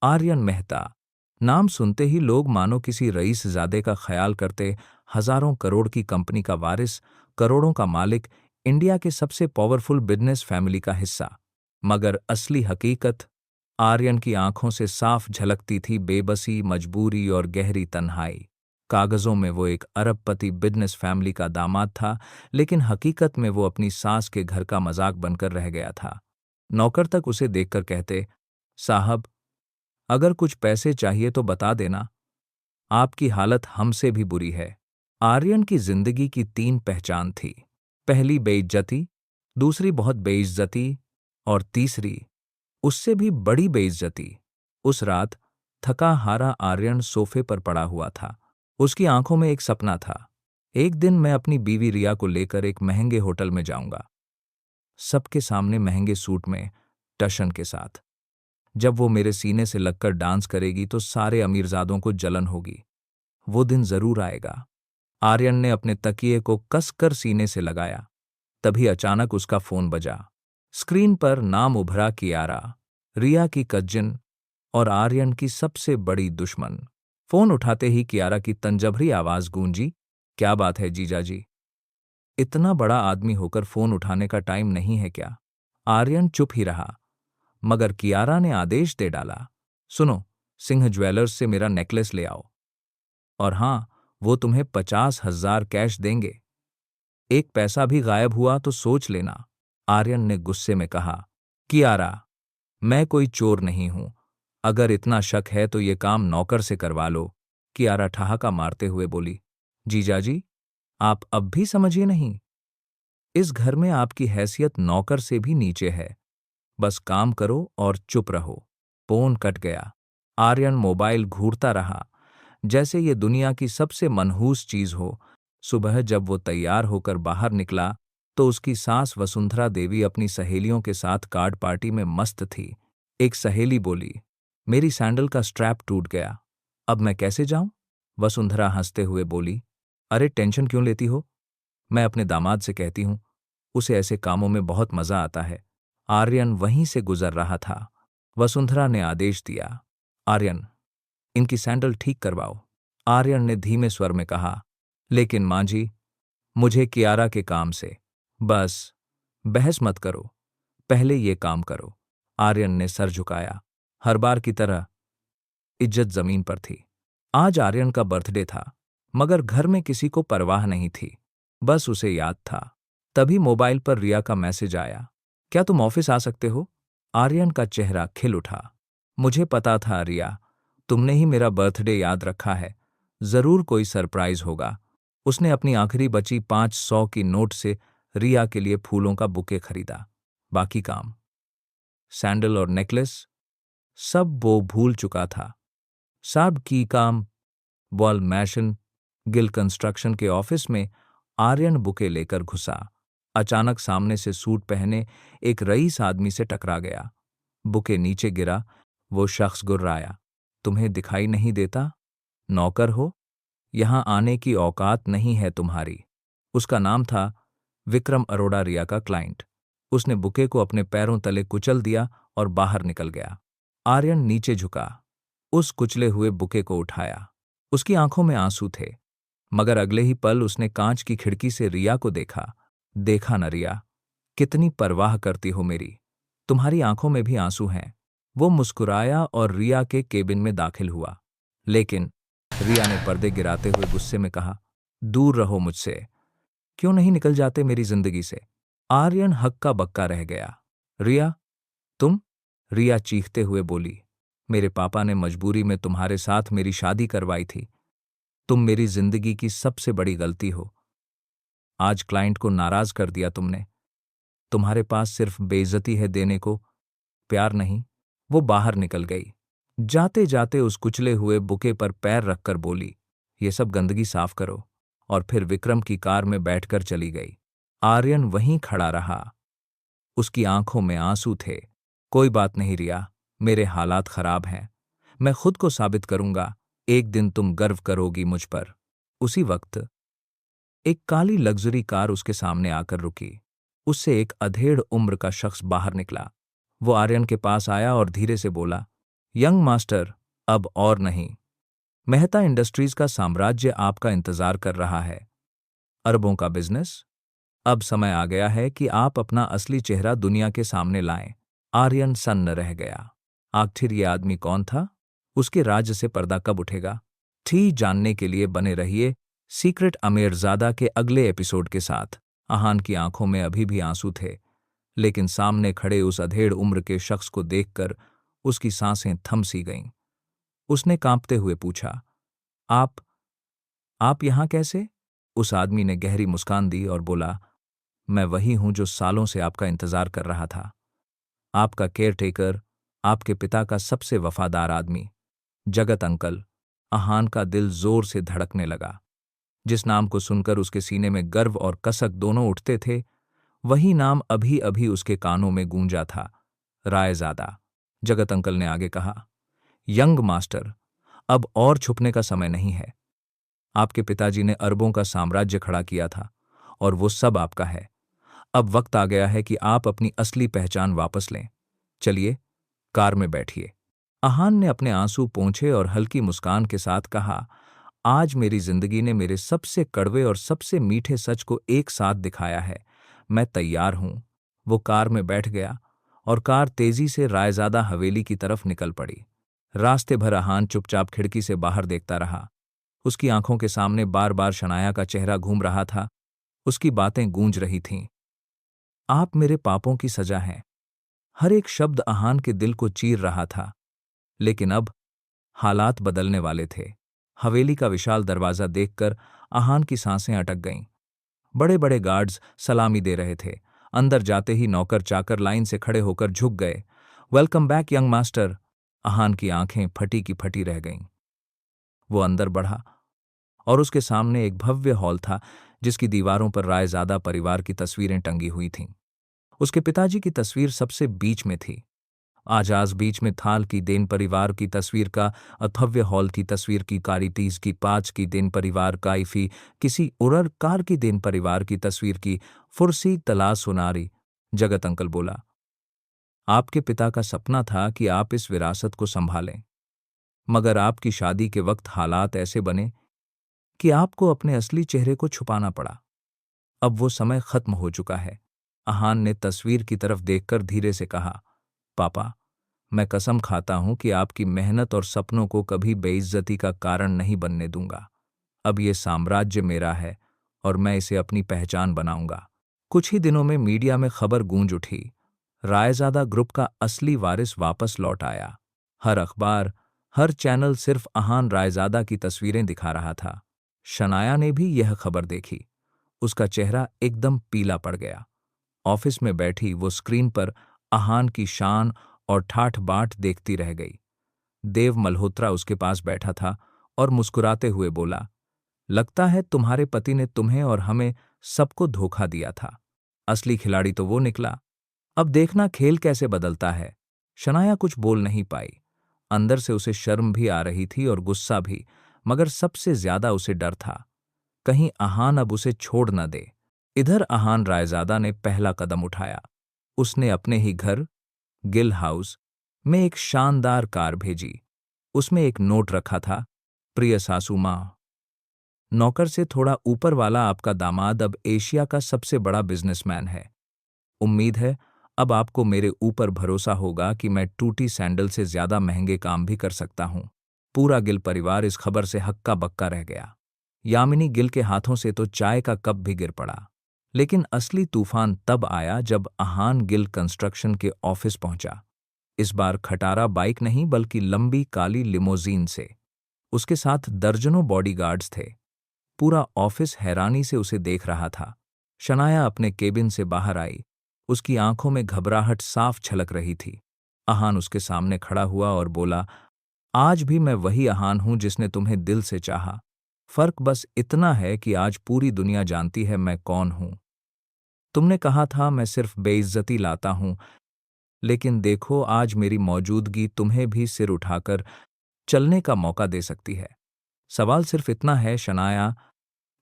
आर्यन मेहता। नाम सुनते ही लोग मानो किसी रईसजादे का ख्याल करते। हजारों करोड़ की कंपनी का वारिस, करोड़ों का मालिक, इंडिया के सबसे पावरफुल बिजनेस फैमिली का हिस्सा। मगर असली हकीकत आर्यन की आंखों से साफ झलकती थी। बेबसी, मजबूरी और गहरी तन्हाई। कागजों में वो एक अरबपति बिजनेस फैमिली का दामाद था, लेकिन हकीकत में वो अपनी सास के घर का मजाक बनकर रह गया था। नौकर तक उसे देखकर कहते, साहब, अगर कुछ पैसे चाहिए तो बता देना, आपकी हालत हमसे भी बुरी है। आर्यन की जिंदगी की तीन पहचान थी। पहली बेइज्जती, दूसरी बहुत बेइज्जती, और तीसरी उससे भी बड़ी बेइज्जती। उस रात थका हारा आर्यन सोफे पर पड़ा हुआ था। उसकी आंखों में एक सपना था। एक दिन मैं अपनी बीवी रिया को लेकर एक महंगे होटल में जाऊंगा, सबके सामने महंगे सूट में, टशन के साथ। जब वो मेरे सीने से लगकर डांस करेगी तो सारे अमीरजादों को जलन होगी। वो दिन जरूर आएगा। आर्यन ने अपने तकिए को कसकर सीने से लगाया। तभी अचानक उसका फोन बजा। स्क्रीन पर नाम उभरा, कियारा, रिया की कजिन और आर्यन की सबसे बड़ी दुश्मन। फोन उठाते ही कियारा की तंजभरी आवाज गूंजी, क्या बात है जीजाजी? इतना बड़ा आदमी होकर फोन उठाने का टाइम नहीं है क्या? आर्यन चुप ही रहा, मगर कियारा ने आदेश दे डाला, सुनो, सिंह ज्वेलर्स से मेरा नेकलेस ले आओ। और हां, वो तुम्हें 50,000 कैश देंगे। एक पैसा भी गायब हुआ तो सोच लेना। आर्यन ने गुस्से में कहा, कियारा, मैं कोई चोर नहीं हूं। अगर इतना शक है तो ये काम नौकर से करवा लो। कियारा ठहाका मारते हुए बोली, जीजाजी, आप अब भी समझिए नहीं। इस घर में आपकी हैसियत नौकर से भी नीचे है। बस काम करो और चुप रहो। फोन कट गया। आर्यन मोबाइल घूरता रहा, जैसे ये दुनिया की सबसे मनहूस चीज हो। सुबह जब वो तैयार होकर बाहर निकला तो उसकी सास वसुंधरा देवी अपनी सहेलियों के साथ कार्ड पार्टी में मस्त थी। एक सहेली बोली, मेरी सैंडल का स्ट्रैप टूट गया, अब मैं कैसे जाऊं? वसुंधरा हंसते हुए बोली, अरे टेंशन क्यों लेती हो? मैं अपने दामाद से कहती हूं, उसे ऐसे कामों में बहुत मजा आता है। आर्यन वहीं से गुजर रहा था। वसुंधरा ने आदेश दिया, आर्यन, इनकी सैंडल ठीक करवाओ। आर्यन ने धीमे स्वर में कहा, लेकिन मां जी, मुझे कियारा के काम से। बस, बहस मत करो, पहले ये काम करो। आर्यन ने सर झुकाया। हर बार की तरह इज्जत जमीन पर थी। आज आर्यन का बर्थडे था, मगर घर में किसी को परवाह नहीं थी। बस उसे याद था। तभी मोबाइल पर रिया का मैसेज आया, क्या तुम ऑफिस आ सकते हो? आर्यन का चेहरा खिल उठा। मुझे पता था रिया, तुमने ही मेरा बर्थडे याद रखा है। जरूर कोई सरप्राइज होगा। उसने अपनी आखिरी बची 500 की नोट से रिया के लिए फूलों का बुके खरीदा। बाकी काम, सैंडल और नेकलेस, सब वो भूल चुका था। सब की काम वॉल मैशन गिल कंस्ट्रक्शन के ऑफिस में आर्यन बुके लेकर घुसा। अचानक सामने से सूट पहने एक रईस आदमी से टकरा गया। बुके नीचे गिरा। वो शख्स गुर्राया, तुम्हें दिखाई नहीं देता? नौकर हो, यहां आने की औकात नहीं है तुम्हारी। उसका नाम था विक्रम अरोड़ा, रिया का क्लाइंट। उसने बुके को अपने पैरों तले कुचल दिया और बाहर निकल गया। आर्यन नीचे झुका, उस कुचले हुए बुके को उठाया। उसकी आंखों में आंसू थे, मगर अगले ही पल उसने कांच की खिड़की से रिया को देखा। देखा न रिया, कितनी परवाह करती हो मेरी, तुम्हारी आंखों में भी आंसू हैं। वो मुस्कुराया और रिया के केबिन में दाखिल हुआ। लेकिन रिया ने पर्दे गिराते हुए गुस्से में कहा, दूर रहो मुझसे, क्यों नहीं निकल जाते मेरी जिंदगी से? आर्यन हक्का बक्का रह गया। रिया, तुम? रिया चीखते हुए बोली, मेरे पापा ने मजबूरी में तुम्हारे साथ मेरी शादी करवाई थी। तुम मेरी जिंदगी की सबसे बड़ी गलती हो। आज क्लाइंट को नाराज कर दिया तुमने। तुम्हारे पास सिर्फ बेइज्जती है देने को, प्यार नहीं। वो बाहर निकल गई। जाते जाते उस कुचले हुए बुके पर पैर रखकर बोली, ये सब गंदगी साफ करो, और फिर विक्रम की कार में बैठकर चली गई। आर्यन वहीं खड़ा रहा। उसकी आंखों में आंसू थे। कोई बात नहीं रिया, मेरे हालात खराब हैं, मैं खुद को साबित करूंगा। एक दिन तुम गर्व करोगी मुझ पर। उसी वक्त एक काली लग्जरी कार उसके सामने आकर रुकी। उससे एक अधेड़ उम्र का शख्स बाहर निकला। वो आर्यन के पास आया और धीरे से बोला, यंग मास्टर, अब और नहीं। मेहता इंडस्ट्रीज का साम्राज्य आपका इंतजार कर रहा है। अरबों का बिजनेस। अब समय आ गया है कि आप अपना असली चेहरा दुनिया के सामने लाएं। आर्यन सन्न रह गया। आखिर ये आदमी कौन था? उसके राज्य से पर्दा कब उठेगा? ठीक जानने के लिए बने रहिए सीक्रेट अमीरजादा के अगले एपिसोड के साथ। आहान की आंखों में अभी भी आंसू थे, लेकिन सामने खड़े उस अधेड़ उम्र के शख्स को देखकर उसकी सांसें थम सी गईं। उसने कांपते हुए पूछा, आप आप यहां कैसे? उस आदमी ने गहरी मुस्कान दी और बोला, मैं वही हूं जो सालों से आपका इंतजार कर रहा था। आपका केयरटेकर, आपके पिता का सबसे वफादार आदमी, जगत अंकल। आहान का दिल जोर से धड़कने लगा। जिस नाम को सुनकर उसके सीने में गर्व और कसक दोनों उठते थे, वही नाम अभी अभी उसके कानों में गूंजा था, रायजादा। जगत अंकल ने आगे कहा, यंग मास्टर, अब और छुपने का समय नहीं है। आपके पिताजी ने अरबों का साम्राज्य खड़ा किया था और वो सब आपका है। अब वक्त आ गया है कि आप अपनी असली पहचान वापस लें। चलिए, कार में बैठिए। आहान ने अपने आंसू पोंछे और हल्की मुस्कान के साथ कहा, आज मेरी जिंदगी ने मेरे सबसे कड़वे और सबसे मीठे सच को एक साथ दिखाया है। मैं तैयार हूं। वो कार में बैठ गया और कार तेजी से रायजादा हवेली की तरफ निकल पड़ी। रास्ते भर आहान चुपचाप खिड़की से बाहर देखता रहा। उसकी आंखों के सामने बार बार शनाया का चेहरा घूम रहा था। उसकी बातें गूंज रही थीं। आप मेरे पापों की सजा हैं। हर एक शब्द आहान के दिल को चीर रहा था। लेकिन अब हालात बदलने वाले थे। हवेली का विशाल दरवाजा देखकर आहान की सांसें अटक गईं। बड़े बड़े गार्ड्स सलामी दे रहे थे। अंदर जाते ही नौकर चाकर लाइन से खड़े होकर झुक गए। Welcome back young master. Aahan की आंखें फटी की फटी रह गईं। वो अंदर बढ़ा और उसके सामने एक भव्य हॉल था, जिसकी दीवारों पर रायजादा परिवार की तस्वीरें टंगी हुई थीं। उसके पिताजी की तस्वीर सबसे बीच में थी। आजाज बीच में थाल की देन परिवार की तस्वीर का, अथव्य हॉल की तस्वीर की, कारिटीज की पांच की देन परिवार काइफी, किसी उरर कार की देन परिवार की तस्वीर की, फुर्सी तला सुनारी। जगत अंकल बोला, आपके पिता का सपना था कि आप इस विरासत को संभालें, मगर आपकी शादी के वक्त हालात ऐसे बने कि आपको अपने असली चेहरे को छुपाना पड़ा। अब वो समय खत्म हो चुका है। आहान ने तस्वीर की तरफ देखकर धीरे से कहा, पापा, मैं कसम खाता हूं कि आपकी मेहनत और सपनों को कभी बेइज्जती का कारण नहीं बनने दूंगा। अब ये साम्राज्य मेरा है और मैं इसे अपनी पहचान बनाऊंगा। कुछ ही दिनों में मीडिया में खबर गूंज उठी। रायजादा ग्रुप का असली वारिस वापस लौट आया। हर अखबार, हर चैनल सिर्फ आहान रायजादा की तस्वीरें दिखा रहा था। शनाया ने भी यह खबर देखी। उसका चेहरा एकदम पीला पड़ गया। ऑफिस में बैठी वो स्क्रीन पर आहान की शान और ठाठ बाट देखती रह गई। देव मल्होत्रा उसके पास बैठा था और मुस्कुराते हुए बोला, लगता है तुम्हारे पति ने तुम्हें और हमें सबको धोखा दिया था। असली खिलाड़ी तो वो निकला। अब देखना खेल कैसे बदलता है। शनाया कुछ बोल नहीं पाई। अंदर से उसे शर्म भी आ रही थी और गुस्सा भी, मगर सबसे ज्यादा उसे डर था, कहीं आहान अब उसे छोड़ न दे। इधर आहान रायजादा ने पहला कदम उठाया। उसने अपने ही घर गिल हाउस में एक शानदार कार भेजी। उसमें एक नोट रखा था, प्रिय सासू मां, नौकर से थोड़ा ऊपर वाला आपका दामाद अब एशिया का सबसे बड़ा बिजनेसमैन है। उम्मीद है अब आपको मेरे ऊपर भरोसा होगा कि मैं टूटी सैंडल से ज्यादा महंगे काम भी कर सकता हूं। पूरा गिल परिवार इस खबर से हक्का बक्का रह गया। यामिनी गिल के हाथों से तो चाय का कप भी गिर पड़ा। लेकिन असली तूफान तब आया जब आहान गिल कंस्ट्रक्शन के ऑफिस पहुंचा। इस बार खटारा बाइक नहीं बल्कि लंबी काली लिमोजीन से। उसके साथ दर्जनों बॉडीगार्ड्स थे। पूरा ऑफिस हैरानी से उसे देख रहा था। शनाया अपने केबिन से बाहर आई। उसकी आंखों में घबराहट साफ छलक रही थी। आहान उसके सामने खड़ा हुआ और बोला, आज भी मैं वही आहान हूं जिसने तुम्हें दिल से चाहा। फर्क बस इतना है कि आज पूरी दुनिया जानती है मैं कौन हूं। तुमने कहा था मैं सिर्फ बेइज्जती लाता हूं, लेकिन देखो आज मेरी मौजूदगी तुम्हें भी सिर उठाकर चलने का मौका दे सकती है। सवाल सिर्फ इतना है शनाया,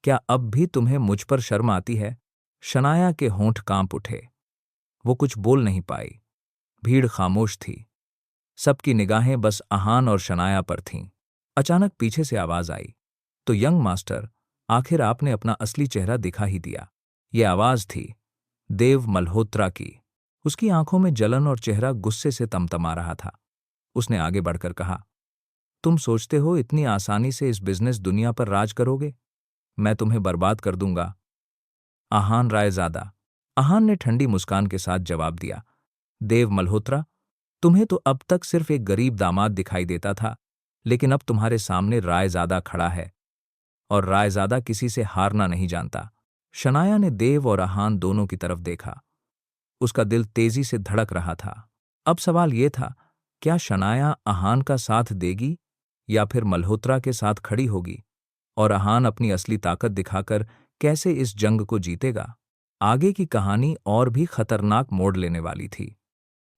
क्या अब भी तुम्हें मुझ पर शर्म आती है? शनाया के होंठ कांप उठे। वो कुछ बोल नहीं पाई। भीड़ खामोश थी। सबकी निगाहें बस आहान और शनाया पर थीं। अचानक पीछे से आवाज आई, तो यंग मास्टर, आखिर आपने अपना असली चेहरा दिखा ही दिया। ये आवाज थी देव मल्होत्रा की। उसकी आंखों में जलन और चेहरा गुस्से से तमतमा रहा था। उसने आगे बढ़कर कहा, तुम सोचते हो इतनी आसानी से इस बिजनेस दुनिया पर राज करोगे? मैं तुम्हें बर्बाद कर दूंगा। आहान रायजादा। आहान ने ठंडी मुस्कान के साथ जवाब दिया, देव मल्होत्रा, तुम्हें तो अब तक सिर्फ एक गरीब दामाद दिखाई देता था, लेकिन अब तुम्हारे सामने रायजादा खड़ा है, और रायजादा किसी से हारना नहीं जानता। शनाया ने देव और आहान दोनों की तरफ देखा। उसका दिल तेजी से धड़क रहा था। अब सवाल यह था, क्या शनाया आहान का साथ देगी या फिर मल्होत्रा के साथ खड़ी होगी, और आहान अपनी असली ताकत दिखाकर कैसे इस जंग को जीतेगा? आगे की कहानी और भी खतरनाक मोड़ लेने वाली थी।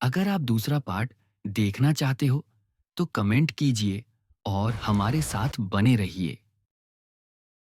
अगर आप दूसरा पार्ट देखना चाहते हो तो कमेंट कीजिए और हमारे साथ बने रहिए।